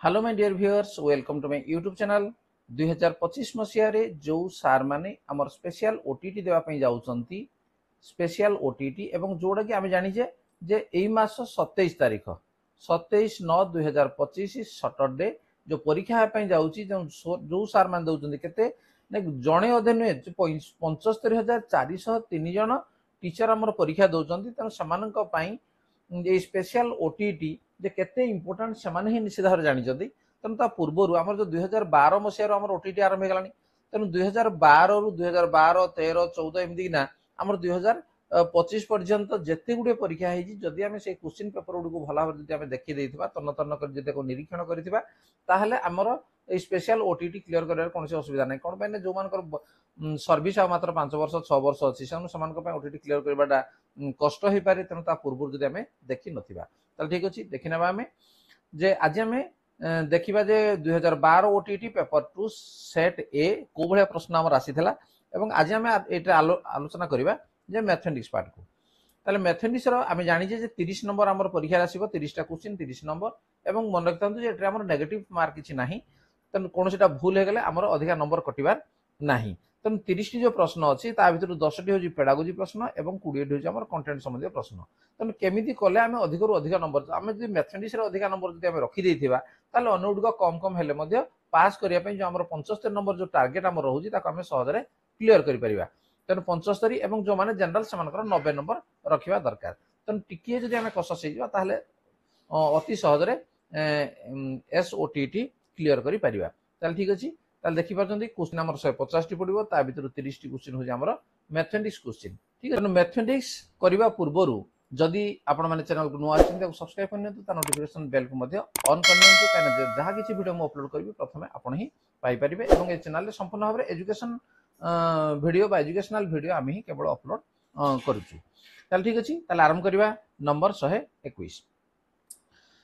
Hello my dear viewers, welcome to my YouTube channel. 2025 मसीह रे जो सार माने हमर स्पेशल ओटीटी देवा पई जाउछंती, स्पेशल ओटीटी एवं जोड़ा कि आमे जानि जे एई मास 27 तारिख 27/9/2025 सैटरडे जो परीक्षा पई जाउची जो सार मान दउछंती केते ने जणे अधे नुहे 75,403 जन टीचर हमर परीक्षा दउछंती। त समानक पई ये स्पेशल ओटीटी जे केते इंपोर्टेंट से ही निश्चित भाव जानी तेणु ता पूर्वर आम जो 2012 मसीह ओटीटी आरंभ हो गलानी। तेणु 2012 रु 2012 13 14 एमती ना आम 2025 पर्यंत जिते गुड़े परीक्षा जदि आम से क्वेश्चन पेपर गुड़ भल भाव देखी तन्न तन्न कर निरीक्षण करताल आमर स्पेशल ओटीटी क्लियर कर कौन असुविधा ना कौन पाई जो मान सर्विस मात्र 5 वर्ष 6 वर्ष अच्छी से ओटीटी क्लियर करवाटा कष्ट हो पारे। तेणु पूर्व जब आम देखी ना ठीक अच्छे देखी ना आम जे आज आम देखा जे 2012 ओटीटी पेपर 2 सेट ए को भाया प्रश्न आम आसी आज आम ये आलोचना करवा जे मैथमेटिक्स पार्ट को। ताले मैथमेटिक्स आम जानी 30 नंबर आम परीक्षा आसो 30टा क्वेश्चन 30 नंबर और मन रखता हूँ ये आम नेगेटिव मार्क किसी ना तेणु कौन सा भूल होगले आम अधिका नंबर कटार ना। तेणु 30 टी जो प्रश्न अच्छी भर 10 टी हूँ पेडागोजी प्रश्न और 20 टी हूँ कंटेंट संबंधी प्रश्न। तेणु केमी कले आम अधिक अधिक नंबर आम जो मैथमेटिक्स अधिक नंबर जब रखी अन्य गुड़िक कम कम हेल्ले पास करने जो आम 75 नंबर जो टार्गेट आम रोचे आम सहजरे क्लीयर कर। तेणु 75 और जो मैंने जनरल से 90 नंबर रखा दरकार। तेणु टिके जब आम कसस हो अति सहजरे एसओटीटी क्लीयर कर ठीक अच्छे। देखिए क्वेश्चन आम 150 टी पड़ो ता भर 30 टी क्वेश्चन हूँ मैथमेटिक्स क्वेश्चन ठीक है। मैथमेटिक्स करने पूर्वर जदि आपण मैंने चैनल को नुआ सब्सक्राइब करनी नोटिफिकेशन बेल को ऑन करनी कहीं जहाँ किसी वीडियो मुझे अपलोड करी प्रथम आप ही पाइपर। और ये चैनल संपूर्ण भाव में एजुकेशन वीडियो बा एजुकेशनल वीडियो आम ही केवल अपलोड करुँ ठीक अच्छे। आरंभ करवा नंबर 121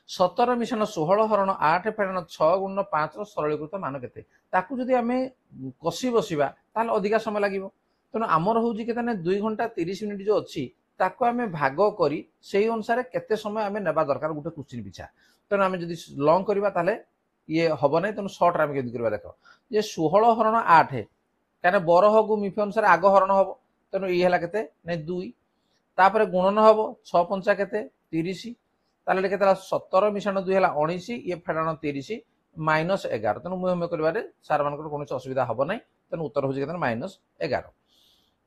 17 मिशन 16 हरण 8 फेरण 6 गुण 5 सरलीकृत मान के जदि आम कषि बसवा अधिका समय लगे। तेणु आमर हूँ के 2 घंटा 30 मिनिट जो अच्छी ताको आम भाग करी से अनुसार केते समय आम नेबा दरकार गोटे क्वेश्चन पिछा। तेणु आम जदि लंग करवा ये हम ना। तेणु सर्ट आम के देख ये 16 हरण 8 कहीं बर हगु मिफे अनुसार आग हरण हम। तेणु ये है के 2 तापर गुणन हम 6 पंचा के 30 ताले के 17 मिशन 2 है 19 ये फेडाण 30 माइनस 11। तेणु मुहे कर सार मान कौन असुविधा हम ना। तेणु उत्तर हूँ माइनस 11।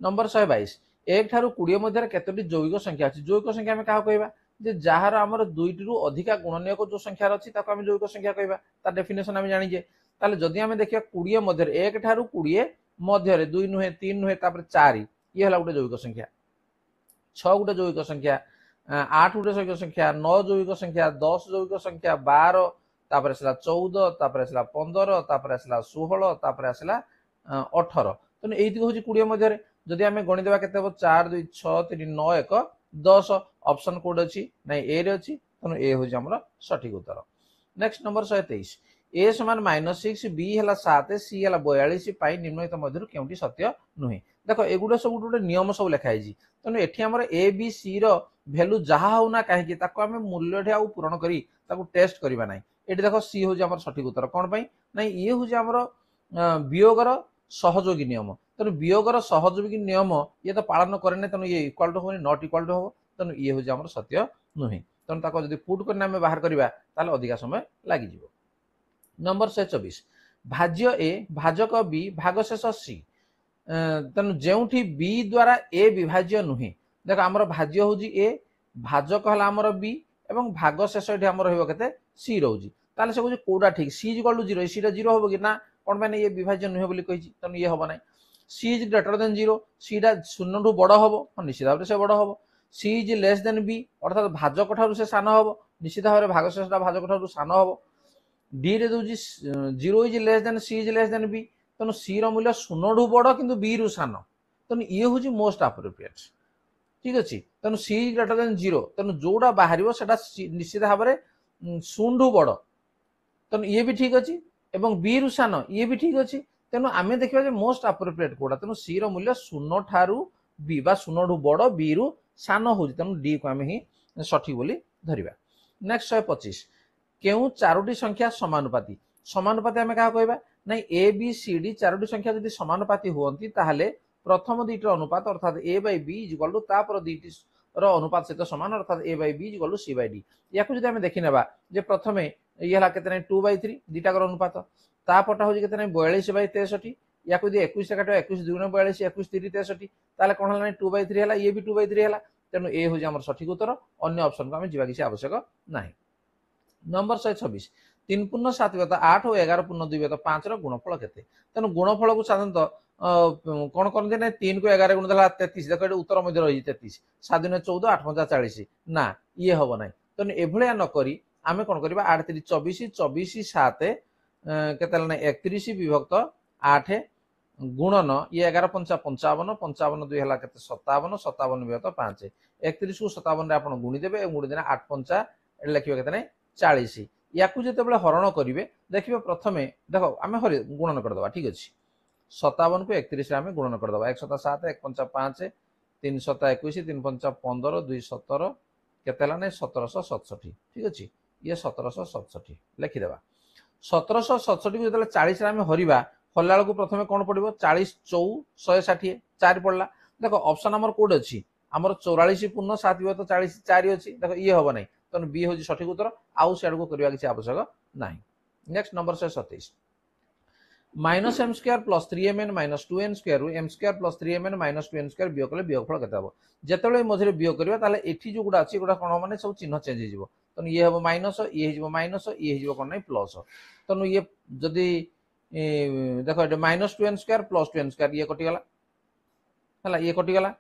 नंबर 122 1 ठारू 20 मध्य केतोटी जैविक संख्या अच्छी। जैविक संख्या आम क्या कहवा जार आम 2 टी अधिका गुणनीय जो संख्यार अच्छी जैविक संख्या कहवा तार डेफिनेशन आम जानीजे। ताले जदि आम देखिए 20 मध्य 1 ठारू 20 मध्य 2 नुहे 3 नुहे 4 ये है गोटे जैविक संख्या 6 गोटे जैविक संख्या 8 गोटे जैविक संख्या 9 जैविक संख्या 10 जैविक संख्या 12 तापर 14 तापर 15 तापर 16 तापर 18। तेणु ये हूँ 20 मध्य जदि आम गणिदेवा के 4 2 6 3 9 1 10 ऑप्शन कोड अच्छी ना ए रे अच्छी। तेणु ए हूँ आम सठिक उत्तर। नेक्स्ट नंबर 123 ए समान -6 बी है 7 सी है 42 निम्नलिखित मध्य क्योंटी सत्य नुहे। देख एगुड़ा सब गोटे नियम सब लिखाई। तेणु ये आम ए बी सी रैल्यू जहाँ होना कहीं आम मूल्य पूरण कर टेस्ट करवा ना। ये देख सी हूँ आम सठिक उत्तर कौन पाई ना ये हूँ आम वियोगर सहयोगी नियम। तेणु वियोगर सहयोगी नियम ये तो पालन करे तेणु ये इक्वाल टू होनी नॉट इक्वाल टू हम। तेणु ये हूँ आम सत्य नुहे। तेणु जब पुट करना आम बाहर करवा अधिका समय लगे। नंबर 124 भाज्य ए भाजक बी भागशेष सी। तेणु जो बी द्वारा ए विभाज्य नुहे देख आमर भाज्य हूँ ए भाजक है आमर बी और भागशेष ये आम रे सी रोचे। ताले से कौन कौटा ठीक सी इक्वाल टू 0 सीटा 0 हम कि ना कौन पाई ये विभाज्य नुहे बोली कही। तेणु ये हम ना सी इज ग्रेटर देन 0 सीटा शून्य ठू बड़ हम निश्चित भाव से बड़ हम। सी इज लेस देन बी अर्थात भाजक ठारू से सान हम निश्चित भाव में भागशेष भाजक ठारू सान हम। डी रे दूसरी 0 is less than C is less than B. तेणु सी रूल्य शून्य ठू बड़ कि बी रु सान। तेणु ये हूँ मोस्ट अप्रोप्रिएट ठीक अच्छे। तेणु सी इज ग्रेटर देन 0 तेणु जोड़ा बाहर निश्चित भाव में शून्य ठू बड़। तेणु ये भी ठीक अच्छे और बी रु सान ये भी ठीक अच्छे। तेणु आम देखा मोस्ट अप्रोप्रिएट कौटा। तेणु सी रूल्य शून्य ठारू बी बा शून्य ठू बड़ बी रु सान हो। तेणु डी को आम ही सठिक बोली धरिबा। नेक्स्ट 125 केउ चारोटी संख्या समानुपाती समानुपाती आम क्या कहबा ना ए बी सी डी चारोटी संख्या जदि समानुपाती हुअंती ताहले प्रथम दुईटर अनुपात अर्थात A by B equal to तापर दुईटी अनुपात सहित समान अर्थात A by B equal to C by D या जदि आम देखि नेबा जे प्रथमे ये हला केते 2/3 दुईटाकर अनुपात तापटा होजी केते 42/63 या यदि 21 से काटो 21 2 42 21 3 63 ताले कोन हला 2/3 हला ये भी 2/3 हला तेनु ए होजी हमर सठिक उत्तर अन्य ऑप्शन को हम जिबा किसी आवश्यक नाही। नंबर 126 3 पूर्ण 7 व्यत 8 और 11 पूर्ण 2 व्यत 5 रो गुणफल केते तेनु गुणफल को साधारणतः कौन करते ना 3 को 11 गुण देला 33 देखो ये उत्तर मध्य रही 33 7 दिन 14 8 5 40 ना ये हम ना तेणु एभलिया नकरी आम कौन करवा 8 3 24 24 7 केते 31 विभक्त 8 गुणन ये 11 5 55 55 2 हला केते 57 57 विभक्त 5 31 को 57 रे आपण गुणी देबे गुणी देना 8 5 एटा लिखिबे केते 40 या जेतेबेले हरण करिवे देखिबे प्रथमे देखो आम हरि गुणन कर दवा ठीक अछि 57 को 31 रे आम गुणन कर दवा 1 7 7 1 5 5 3 7 21 3 5 15 2 17 केते हला 1767 ठीक अछि ये 1767 लिखि देबा 1767 को जतले 40 रे आम हरिबा हल्ला को प्रथमे कोन पड़िबो 40 4 160 4 पड़ला देखो ऑप्शन नंबर कोड अछि हमर 44 पूर्ण 7 विभक्त 40 4 अछि देखो ये होबो नै तन बी होजी सठिक उत्तर आउ सेड को करबा किछि आवश्यक नाही। Next number 27 minus M square plus 3mn minus 2n square रु m square plus 3mn minus 2n square बियोग कले बियोगफल केते हबो जेतेबेले मझरे बियोग करबा ताले एठी जो गुडा अछि गुडा कोन माने सब चिन्ह चेंज हिजिवो तन ये हबो माइनस ये हिजिवो माइनस ये हिजिवो कोन नै प्लस तन ये जदी देखो ये minus 2n square plus 2n square ये कटि गला हला ये कटि गला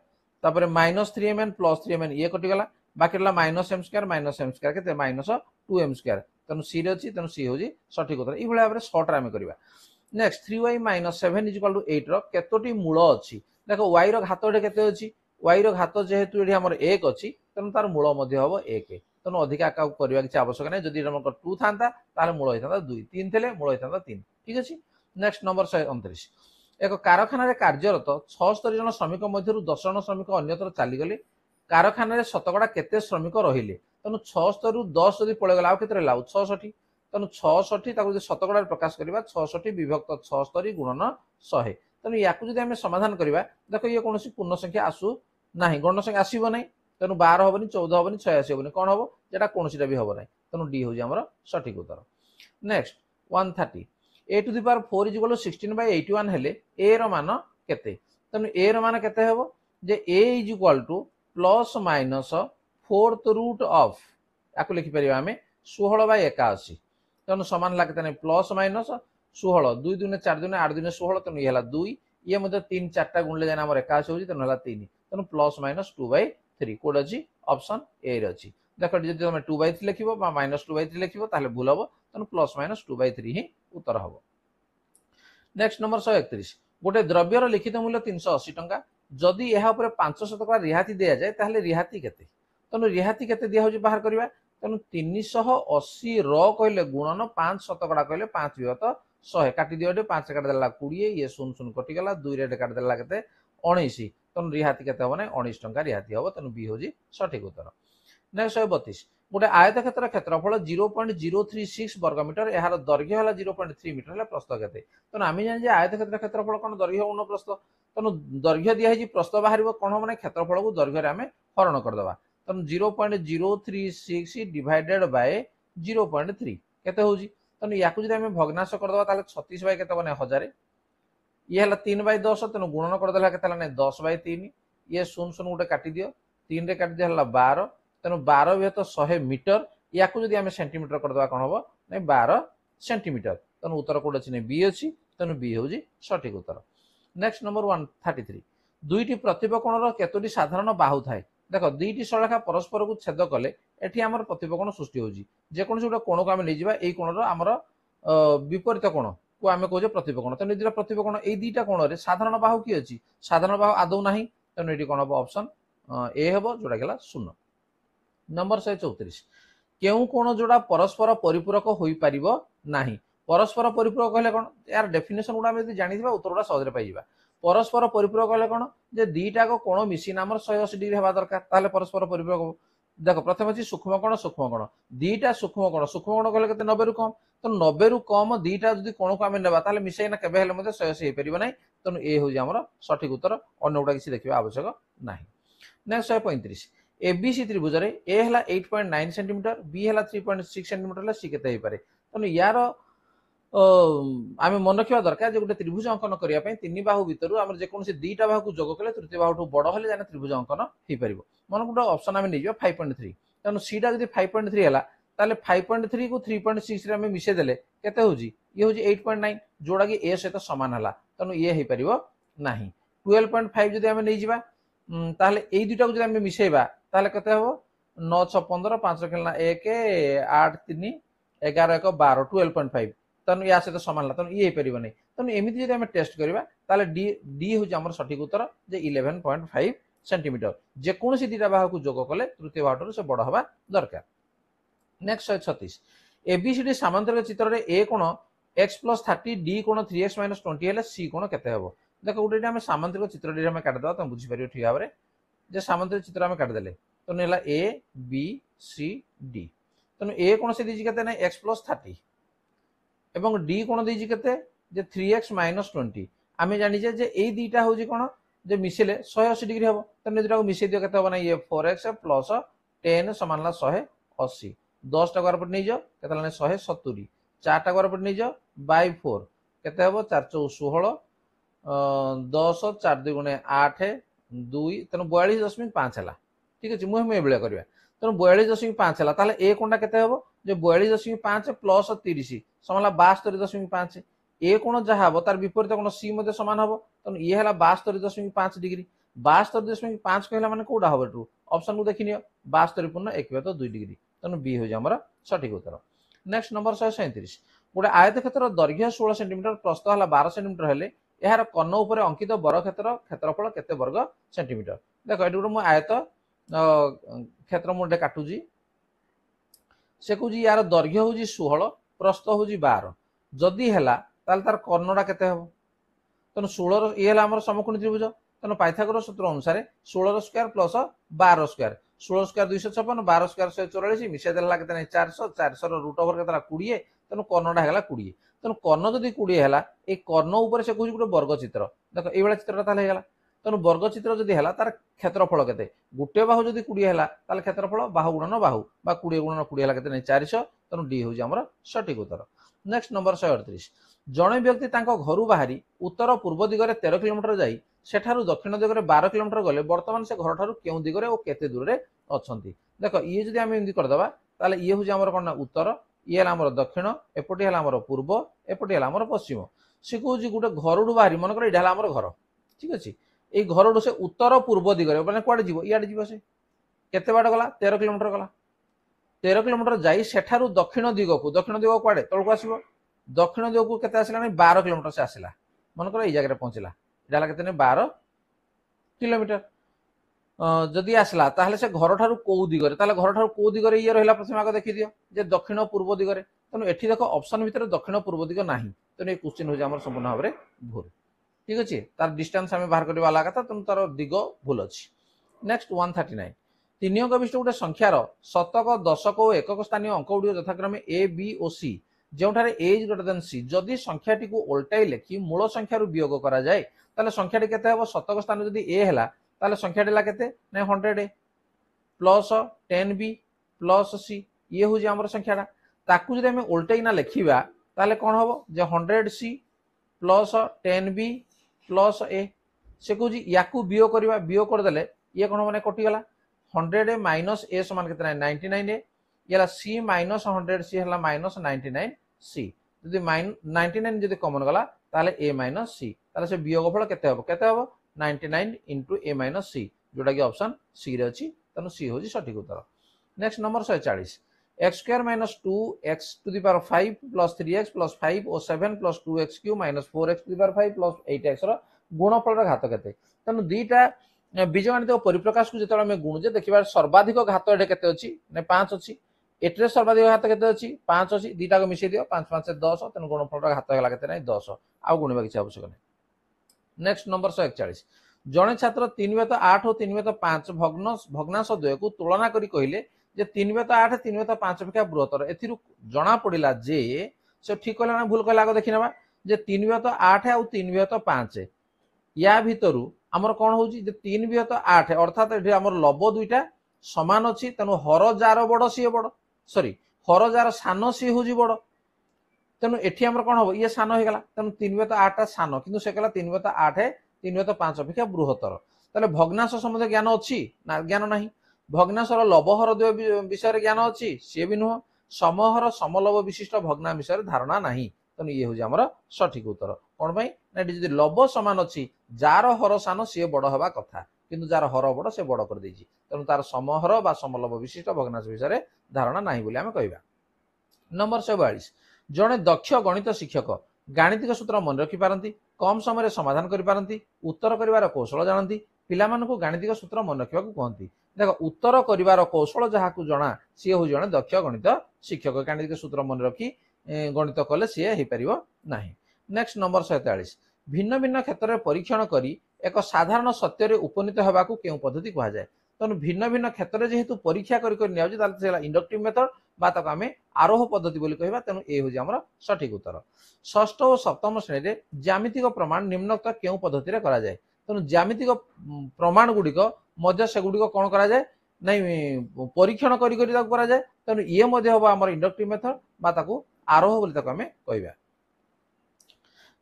तापर माइनस 3mn प्लस 3mn ये कटि गला बाकी रला माइनस m स्क्वायर केते माइनस 2m स्क्वायर तनु सी रे अछि तनु सी होजी सठिक उत्तर ई भले भाबरे शॉर्ट रे हम करबा। नेक्स्ट 3y - 7 = 8 रो केतोटी मूल अछि देखो y रो घात एटे केते अछि y रो घात जेहेतु एठी हमर 1 अछि तनु तार मूल मध्ये हबो 1 तनु अधिका का करबा किछ आवश्यक नै जदि हमर 2 थांता तार मूल होइता 2 3 थेले मूल होइता 3 ठीक अछि। नेक्स्ट नंबर 129 एक कारखाना रे कार्यरत 76 जन श्रमिक मध्यरु 10 जन श्रमिक अन्यत्र चाली गले कारखाना रे शतकड़ा केते श्रमिक रहिले तनु 76 रु 10 जदि पळे गला आ केते रहला 66 तनु 66 ताको जदि शतकड़ा प्रकाश करबा 66 विभक्त 76 गुणन 100 तनु याकु जदि हम समाधान करबा देखो ये कोनोसी पूर्ण संख्या आसु नाही गण संख्या आसीबो नाही तनु 12 होबनी 14 होबनी 86 होबनी कोन होबो जेटा कोनोसीटा भी होबो नाही तनु डी होजी हमर सठिक उत्तर। Next 130 a to the power 4 = 16/81 हेले a रो मान केते तनु a रो मान केते हेबो जे a = plus minus 4th root of याकु लिखि परिबा हमें 16/81 तनु समान ला केते प्लस माइनस 16 2 2 4 2 8 2 16 तनु ये हला 2 ये मते 3 4 टा गुणले जाना हमर 81 होजी तनु हला 3 तनु प्लस माइनस 2/3 कोड अछि ऑप्शन ए रे अछि देखो जदि हम 2/3 लिखिबो बा माइनस 2/3 लिखिबो ताले भूल हबो तनु प्लस माइनस 2/3 ही उत्तर हबो। नेक्स्ट नंबर 131 गोटे द्रव्यर लिखित मूल्य 380 टंका जदि यह ऊपर 500% रिहाती दिया जाए ताहले रिहाती केते तनु रिहाती केते दिया होजी बाहर करबा तनु 380 रो कहले गुणन 5% कहले 5 विभक्त 100 काटी दियो 5 काट देला 20 ये 0 0 कटि गला 2 रे काट देला केते 19 तनु रिहाती केते होबो नै 19 टंका रिहाती होबो तनु बी होजी सठिक उत्तर। नेक्स्ट 132 गोटे आयतक्षेत्र क्षेत्रफल 0.036 वर्ग मीटर यार दैर्घ्य हला 0.3 मीटर हला प्रस्थ केते तनु आमी जानि जे आयतक्षेत्र क्षेत्रफल कोन दैर्घ्य उन प्रस्थ तनु दैर्घ्य दिया हिजी प्रस्थ बाहरिबो कोन माने क्षेत्रफल को दैर्घ्य रे हमें हरण कर दबा तनु 0.036 डिवाइडेड बाय 0.3 केते होजी तनु याकु जदि हमें भग्नांश कर दबा ताले 36 बाय केते बने 1000 ये हला 3/10 तनु गुणन कर देला केते हला 10/3 ये 0 0 गोटे काटी दियो 3 रे काटी दियो हला 12 तेणु 12 विभक्त 100 मीटर या जदि आम सेंटीमीटर करदे कौन हम ना 12 सेंटीमीटर तेणु उत्तर कौन अच्छी बी अच्छी तेणु बी हूँ सठिक उत्तर। नेक्स्ट नंबर 133 दुईटी प्रतिपकोणर केतोटी साधारण बाहु थाए देख दुईटी सरेखा परस्पर को छेद कले एठी आमर प्रतिपकोण सृष्टि होजी जेकोन गोटे कोण को आम नहीं एई कोणर आमर विपरीत कोण को आम कहे प्रतिपकोण तेणु दुईटा प्रतिपकोण एई दुईटा कोण रे साधारण बाहु कि अछि साधारण बाहु आदौ नाही तेणु एठी कोण हम ऑप्शन ए हेबो जोटा गेला 0। नंबर 134 केउ कोण जोड़ा परस्पर परिपूरक होई परिबो नाही परस्पर परिपूरक कहले कोन यार डेफिनेशन गुडा हम जानिबा उत्तर गुडा सहज रे पाइबा परस्पर परिपूरक कहले कोन जे दीटा को कोण मिसी नामर 180 डिग्री हेबा दरकार ताले परस्पर परिपूरक देख प्रथम अच्छी सूक्ष्म कोण दीटा सूक्ष्म कोण कहले केते 90 रु कम तो 90 रु कम दीटा जदि कोण को आमे नेबा ताले मिसेइना केबे हेले मते 180 हे परिबो नै तो ए हो जे हमर सठिक उत्तर अन्य गुडा किसी देखिबा आवश्यक नाही। नेक्स्ट 135 एबीसी त्रिभुज रे ए हला 8.9 सेंटीमीटर बी हला 3.6 सेंटीमीटर सी केते हे पारे तो यार आम मन रखा दरकार जो गोटे त्रिभुज अंकन करने तीन बाहु भितर आम जेकोसी दुईटा बाहु को जोग कले तृतीय बाहु बड़ हेल्ले जाने त्रिभुज अंकन हो पार मन गोटे ऑप्शन आम नहीं 5.3 तेणु सीटा जब 5.3 है ताले 5.3 को 3.6 रे मिसे देले केते होजी ये होजी 8.9 जोड़ा कि ए सहित सामान है तेणु ये हो पार ना 12.5 जदि आम नहीं जावा ताले ए दुटा को जब आम मिसेबा ताले केते हबो 9 6 15 5 खेलना 1 8 3 11 1 12 12.5 तेणु या सहित सामान तेणु ये पार नहीं तेणु एमती जब टेस्ट करवा ताले डी डी हूँ आम सठिक उत्तर जे 11.5 सेंटीमीटर जेकोसी दुटा बाहु को जोग कले तृतीय बाहुटर से बड़ हवा दरकार। नेक्स्ट 136 एबीसीडी सामांतरिक चित्र रे ए कोण x + 30 डी कोण 3x - 20 हेले सी कोण केते हबो देख गोटे आम सामांतरिक चित्र डी आम काट दवा तुम बुझी पारियो ठीक भाबरे जे सामांतरिक चित्र आम काट देले तो नेला ए बी सी डी तेणु ए कोण से दीजी केते नै x + 30 एवं डी कोण दीजी केते जे 3x - 20 आमे जानि जे ए दुटा होजी कोण जे मिसेले 180 डिग्री हबो तेणु दुटा को मिसे दियो केते हबो ना ये 4x + 10 समान ला 180 10 टा घर पर नहीं जाओ केते लाने 170 4 टा घर पर नहीं जाओ बाय 4 केते हबो 4 4 16 10 4 2 गुणे 8 2 तेणु 42.5 हला ठीक अछि मुहे बेले करबा तेणु 42.5 हला ताले ए कोणटा केते हबो जे 42.5 + 30 समान ला 72.5 ए कोण जहाँ हम तार विपरीत कोण सी मध्य समान हम तेणु ये है 72.5 डिग्री 72.5 कहला माने कोडा हम एटू ऑप्शन को देखि नियो 72 पूर्ण 1/2 डिग्री तेणु बी हो हमर सठिक उत्तर। नेक्स्ट नंबर 137 गोटे आयतक्षेत्र दैर्घ्य 16 सेंटीमीटर प्रस्थ है 12 सेंटीमीटर हेले यार कर्ण उपर अंकित बरक्षेत्र क्षेत्रफल केते वर्ग सेंटीमीटर देख ये गोटे मु आयत क्षेत्र मुझे काटुची से कहूँ यार दैर्घ्य हूँ 16 प्रस्थ हूँ 12 जदि है तार कर्णटा केते हम तेणु 16 ये आम समकोणी त्रिभुज तेणु पाइथागोरस सूत्र अनुसार 16 square plus 12 square 16 square 256 12 square 144 मिसे देला केते नै 400 400 रो रूट ओवर केतला 20 तेणु कर्णटा हेला 20 तेणु कर्ण जदि 20 हेला ए कर्ण ऊपर से कहूँ गोटे वर्ग चित्र देख ये भाया चित्रटा ताले हेला तेणु वर्ग चित्र जदि हेला तार क्षेत्रफल केते गोटे बाहु जदि 20 हेला ताले क्षेत्रफल बाहु गुणन बाहु बा 20 गुणन 20 हेला केते नै 400 तेणु डी होउची हमर सठिक उत्तर। नेक्स्ट नंबर 138 जड़े व्यक्ति घर बाहरी उत्तर पूर्व दिगरे 13 किलोमीटर जाई सेठारु दक्षिण दिगरे 12 किलोमीटर गले वर्तमान से घर ठारू केउ दिगरे और केते दूर रे अछंती देख ये जदि आमे एमदी कर दबा ताले ये होउची हमर कोन उत्तर ये हला हमर दक्षिण एपटी हला हमर पूर्व एपटी हला हमर पश्चिम से कहूची गोटे घरडू बाहरी मन कर एडा हला हमर घर ठीक अछि ए घरडू से उत्तर पूर्व दिगरे माने कुआडे जीवो इयाडे जीवो से केते बाट गला 13 किलोमीटर गला 13 किलोमीटर जाई सेठारु दक्षिण दिग को कुआडे तळको आसीबो दक्षिण दिग को केते आसिला 12 किलोमीटर से आसिला मन कर ए जगह पहुंचला एडा केते 12 किलोमीटर जदि आसला ताहले से घर ठारू को दिगरे ताहले घर ठारू को दिगरे ये रहला प्रथम आगे देखि दियो जे दक्षिण पूर्व दिगरे तनो एठी देखो ऑप्शन भितर दक्षिण पूर्व दिग नाही तनो ए क्वेश्चन हो जे हमर संपूर्ण भाबरे भूल ठीक अछि तार डिस्टेंस हमें बाहर करबा वाला कथा तनो तार दिग भूल अछि। नेक्स्ट 139 तीन अंक विशिष्ट गोटे संख्यार शतक दशक और एकक स्थानीय अंक गुड़ यथाक्रमे ए बी और सी जोठारे ए इज ग्रेटर देन सी जदि संख्याटी को उल्टाई लेखि मूल संख्यार वियोग करा जाए ताले संख्याटी केते हबो शतक स्थान जदि ए हैला ताले संख्याटी ला केते नै 100 प्लस 10 बी प्लस सी ये हो जे हमर संख्याटा ताकू जदि हम उल्टाई ना लेखिबा ताले कोन हबो जे 100 सी प्लस 10 बी प्लस ए से कहू याकू वियोग करबा वियोग कर देले ये कोन माने कटि गला 100 माइनस ए समान कितना है 99 ए ये सी माइनस 100 सी है माइनस 99 सी जदि 99 जदि कॉमन गला ताले ए माइनस सी ताले से वियोगफल केते हबो 99 इनटू ए माइनस सी जोटा कि ऑप्शन सी रे अछि तनो सी होजी सठिक उत्तर। Next number 140 x square minus 2x to the power 5 plus 3x plus 5 और 7 plus 2x cube minus 4x to the power 5 plus 8x रो गुणफल रो घात केते तनो दीटा बीजगणित परिप्रकाश को जिते आम गुणुचे देखा सर्वाधिक घात ये केते अच्छी ना 5 अच्छी एट्रे सर्वाधिक घात केते अच्छी 5 अच्छी दीटा को मिसई दियो 5 5 10 तेणु गुणफल घात है केते ना 10 आउ गुणवा किसी आवश्यक नहीं। नेक्स्ट नंबर 141 जड़े छात्र 3/8 और 3/5 भग्नांश द्वय को तुलना करी कहले जे 3/8 3/5 अपेक्षा बृहत्तर एथिरु जना पड़िला जे से ठीक कहला ना भूल कहला आगे देखि नेबा जे 3/8 और 3/5 या भितरु हमर कोन होउची जे 3/8 अर्थात एठी हमर लब दुईटा समान अछि तनु हर जार बड़ सी बड़ सॉरी हर जार सान सी होउची बड़ तेणु एठी हमर कोन हो ये सान हो गेला तेणु 3/8 सान किंतु से कहला 3/8 3/5 अपेक्षा बृहत्तर ताले भग्नांश संबंध ज्ञान अछि ना ज्ञान नाही भग्नांशर लबहर द्वय विषय ज्ञान अछि से भी नुह समहर समलब विशिष्ट भग्ना विषय धारणा नाही तेणु ये होउची हमर सठिक उत्तर कोन भाई ना जदि लब समान अछि जार हर सान से बड़ हवा कथा किंतु जार हर बड़ से बड़ कर देछि तेणु तार समहर बा समलब विशिष्ट भग्नांश विषय धारणा नाही बोली आमे कहबा। नंबर 44 जड़े दक्ष गणित शिक्षक गाणितिक सूत्र मन रखि पारंती कम समय समाधान करि पारंती उत्तर करिवार कौशल जानती पिलामानकु गाणितिक सूत्र मन रखिबा को कहंती देखो उत्तर करिवार कौशल जहाकु जणा सी हो जणे दक्ष गणित शिक्षक गाणितिक सूत्र मन रखि गणित कले सी हे परिबो नाही। नेक्स्ट नंबर 47 भिन्न भिन्न क्षेत्र में परीक्षण करी एक साधारण सत्य रे उपनीत हेबाकु केउ पद्धति कहा जाय तेणु भिन्न भिन्न क्षेत्र में जेहेतु परीक्षा करी नियाउची ताले सेला इंडक्टिव मेथड बा ताको आमे आरोह पद्धति बोली कहबा तेणु ए होजी हमर सठिक उत्तर। षष्ठ और सप्तम श्रेणी रे ज्यामितिक प्रमाण निम्नोक्त केउ पद्धति रे करा जाय तेणु ज्यामितिक प्रमाण गुडिक मध्य से गुडिक कोन करा जाय नहीं परीक्षण करी करी ताको करा जाय तेणु ये मध्य होबा हमर इंडक्टिव मेथड बा ताको आरोह बोली ताको आमे कहबा।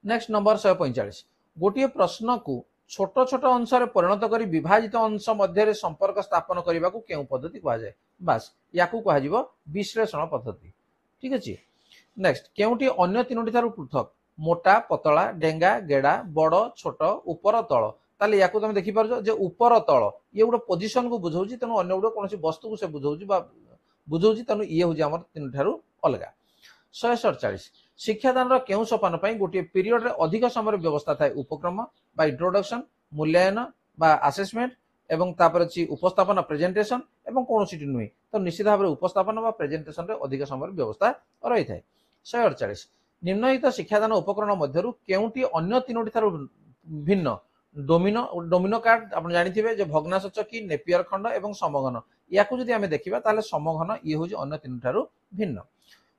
नेक्स्ट नंबर 145 गोटे प्रश्न को छोट छोट अंश रे परिणत करी विभाजित अंश मध्य संपर्क स्थापन करने को केउ पद्धति कहा जाए बास याकू कहा जीवो विश्लेषण पद्धति ठीक अछि। नेक्स्ट केउटी अन्य तीनोटी थारु पृथक मोटा पतला डेंगा गेडा बड़ छोट ऊपर तल ताले याकू तुम देखि परजो जे ऊपर तल ये गोटे पोजीशन को बुझौची तेनु अन्य गोटे कोनसी वस्तु को से बुझौची बा बुझौची तेनु ये होजी हमर तीन थारु अलगा। 147 शिक्षादान केउ सोपान पई गोटे पीरियड रे अधिक समय व्यवस्था थाए उपक्रम बा इंट्रोडक्शन मूल्यांकन बा असेसमेंट एवं तापर अछि उपस्थापन प्रेजेंटेशन एवं कोनोसी नुहे तो निश्चित भाव उपस्थापन बा प्रेजेंटेशन रे अधिक समय व्यवस्था रही थाए। 148 निम्नलिखित शिक्षादान उपकरण मध्यरु केउटी अन्य तीनोटी थारु भिन्न डोमिनो कार्ड आपण जानिथिबे जे भग्नांश चकी नेपियर खंड एवं समघन याकू जदि आमे देखिबा ताले समघन ये होजी अन्य तीन थारु भिन्न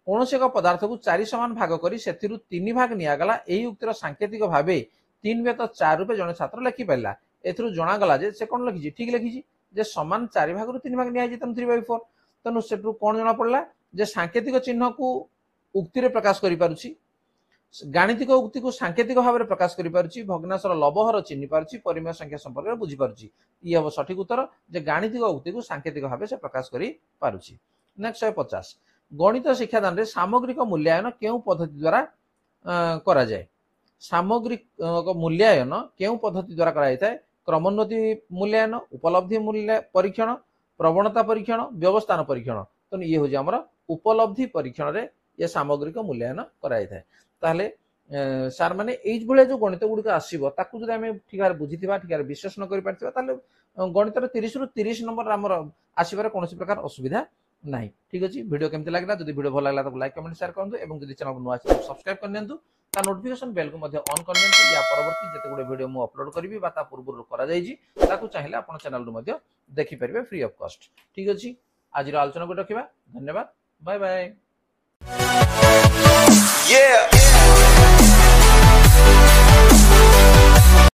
कौनसी एक पदार्थ को 4 समान भाग करी सेथिरु 3 भाग निया गला एही उक्तिर सांकेतिक भाबे 3/4 रूपे जने छात्र लिखि पाइला एथिरु जणा गला जे से कोन लिखिछि ठीक लिखिछि जे समान 4 भाग रु 3 भाग निया जितन 3/4 तनु सेटु कोन जणा पड़ला जे सांकेतिक चिन्ह को उक्ति रे प्रकाश करि पारुछि गाणितिक उक्ति को सांकेतिक भाव रे प्रकाश करि पारुछि भग्नांशर लबहर चिन्हि पारुछि परिमेय संख्या संपर्क रे बुझि पारुछि ई हबो सठिक उत्तर जे गाणितिक उक्ति को सांकेतिक भाव से प्रकाश करि पारुछि। नेक्स्ट 150 गणित शिक्षादान रे सामग्रिक मूल्यांकन केउ पद्धति द्वारा करा जाय सामग्रिक मूल्यांकन केउ पद्धति द्वारा करा जाय क्रमोन्नति मूल्यांकन उपलब्धि मूल्य परीक्षण प्रवणता परीक्षण व्यवस्थान परीक्षण तो ये हो हमर उपलब्धि परीक्षण रे ये सामग्रिक मूल्यांकन करा जाय ताले सार माने एज भले जो गणित गुडिक आसीबो ताकू जदि हमें ठिकार बुझिथिबा ठिकार विश्लेषण करि पारथिबा ताले गणित रे 30 रु 30 नंबर हमर आसीबार कोनोसी प्रकार असुविधा नहीं ठीक अछि। वीडियो केमति लागला जदि वीडियो भल लागला तो लाइक कमेंट शेयर करंतु एवं जदि चैनल को नुआ छै सब्सक्राइब कर नियंतु ता नोटिफिकेशन बेल को मध्ये ऑन कर नियंतु या परवर्ती जते गुडे वीडियो मु अपलोड करबी बा ता पूर्व करा जाई जी ताकू चाहिले आपण चैनल रो मध्ये देखि परिबे फ्री ऑफ कॉस्ट ठीक अछि। आज रो आलोचना को रखिबा धन्यवाद बाय बाय।